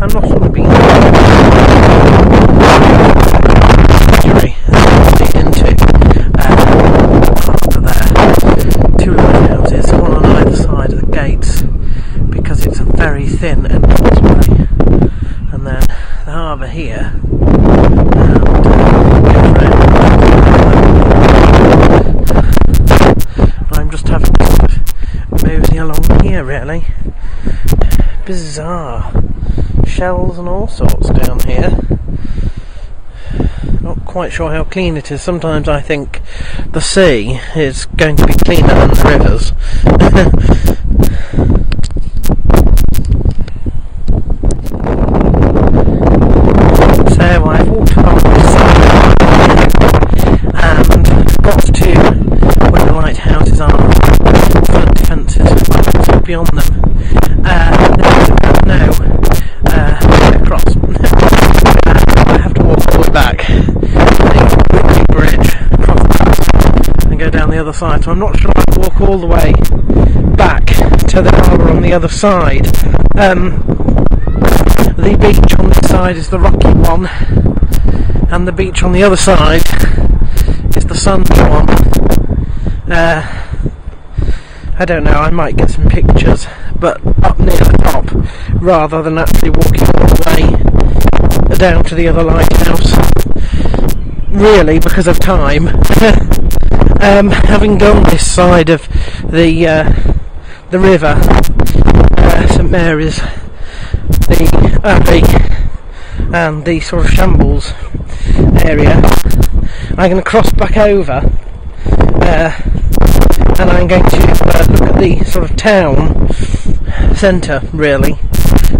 I'm not sort of being into after there. Two lighthouses, one on either side of the gates, because it's a very thin entranceway, and then the harbour here, and I'm just having to sort of mosey along here, really. Bizarre. Shells and all sorts down here. Not quite sure how clean it is. Sometimes I think the sea is going to be cleaner than the rivers. So I've walked along this side and got to where the lighthouses are, front defences, beyond them. Across. I have to walk all the way back, take Whitby Bridge, cross that, and go down the other side. So I'm not sure I can walk all the way back to the harbour on the other side. The beach on this side is the rocky one, and the beach on the other side is the sandy one. I don't know, I might get some pictures, but up near the top, rather than actually walking all the way down to the other lighthouse, really, because of time. Having gone this side of the river, St Mary's, the Abbey, and the sort of Shambles area, I'm going to cross back over, and I'm going to look at the sort of town centre, really,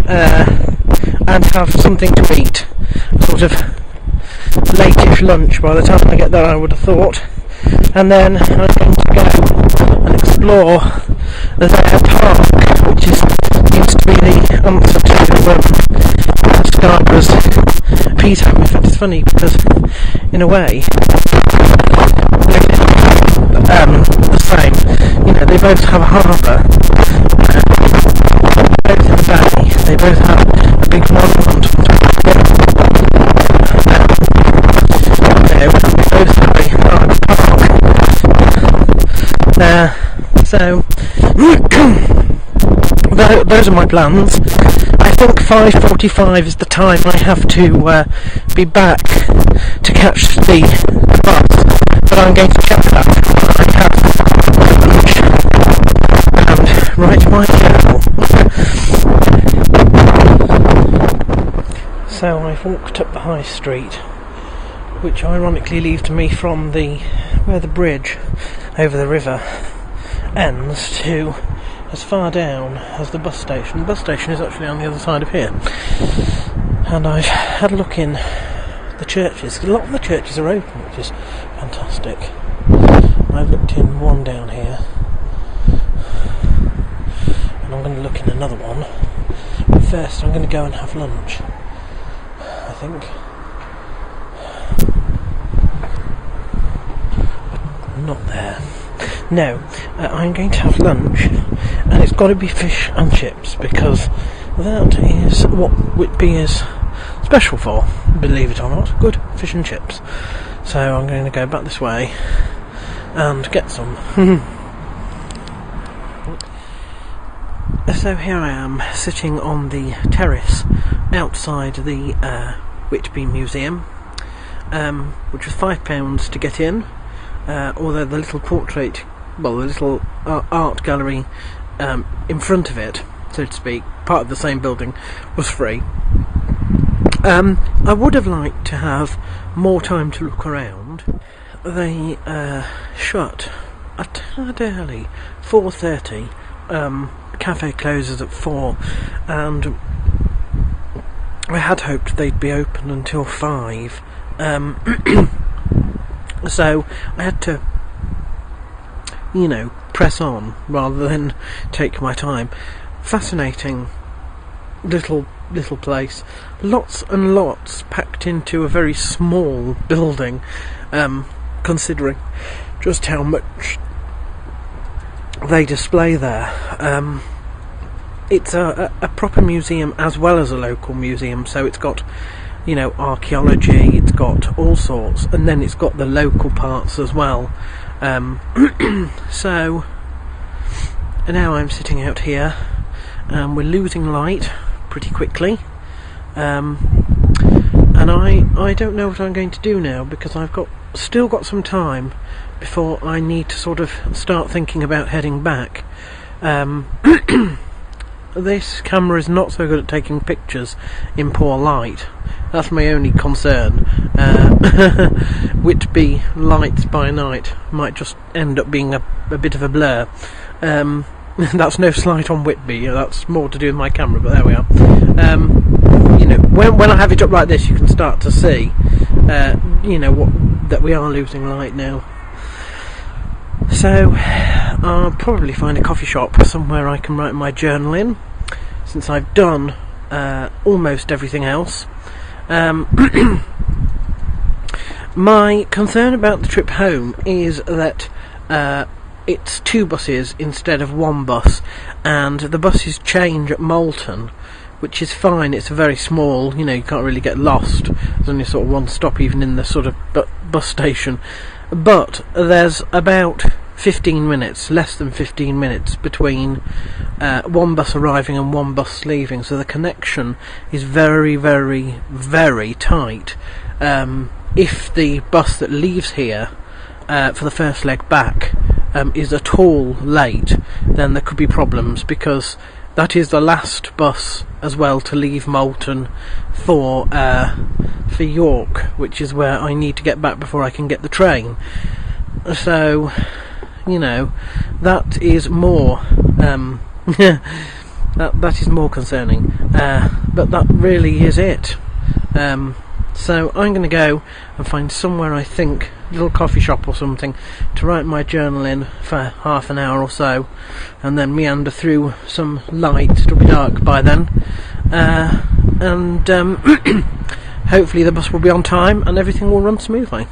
and have something to eat, sort of late-ish lunch by the time I get there, I would have thought, and then I'm going to go and explore the park, which seems to be the answer to Scarborough's Peter. In fact, it's funny because, in a way, the same. You know, they both have a harbour, both have a bay, they both have a big monument on top of it. They both have a large park. So those are my plans. I think 5:45 is the time I have to be back to catch the bus, but I'm going to check that when I have lunch and write my journal. So I've walked up the high street, which ironically leads to me from where the bridge over the river ends to as far down as the bus station. The bus station is actually on the other side of here, and I've had a look in the churches. A lot of the churches are open, which is fantastic. I've looked in one down here, and I'm going to look in another one, but first I'm going to go and have lunch, I think. Not there. No, I'm going to have lunch, and it's got to be fish and chips, because that is what Whitby is special for, believe it or not. Good fish and chips. So I'm going to go back this way and get some. So here I am, sitting on the terrace outside the Whitby Museum, which was £5 to get in. Although the little portrait, the little art gallery in front of it, so to speak, part of the same building, was free. I would have liked to have more time to look around. They shut a tad early, 4:30. Cafe closes at 4, and I had hoped they'd be open until 5. So I had to, press on rather than take my time. Fascinating little place. Lots and lots packed into a very small building, considering just how much they display there. it's a proper museum as well as a local museum, so it's got, you know, archaeology, it's got all sorts, and then it's got the local parts as well. So now I'm sitting out here, and we're losing light pretty quickly, and I don't know what I'm going to do now, because I've still got some time before I need to sort of start thinking about heading back. This camera is not so good at taking pictures in poor light. That's my only concern. Whitby lights by night might just end up being a bit of a blur. That's no slight on Whitby, that's more to do with my camera, but there we are. You know, when I have it up like this, you can start to see, you know, that we are losing light now. So I'll probably find a coffee shop somewhere I can write my journal in, since I've done almost everything else. My concern about the trip home is that it's 2 buses instead of 1 bus, and the buses change at Moulton, which is fine. It's a very small, you know, you can't really get lost. There's only sort of 1 stop even in the sort of bus station, but there's about 15 minutes, less than 15 minutes between 1 bus arriving and 1 bus leaving, so the connection is very, very, very tight. If the bus that leaves here for the first leg back is at all late, then there could be problems, because that is the last bus as well to leave Moulton for York, which is where I need to get back before I can get the train. So, you know, that is more that is more concerning. But that really is it. So I'm going to go and find somewhere, I think, a little coffee shop or something, to write my journal in for half an hour or so, and then meander through some light. It'll be dark by then, and hopefully the bus will be on time and everything will run smoothly.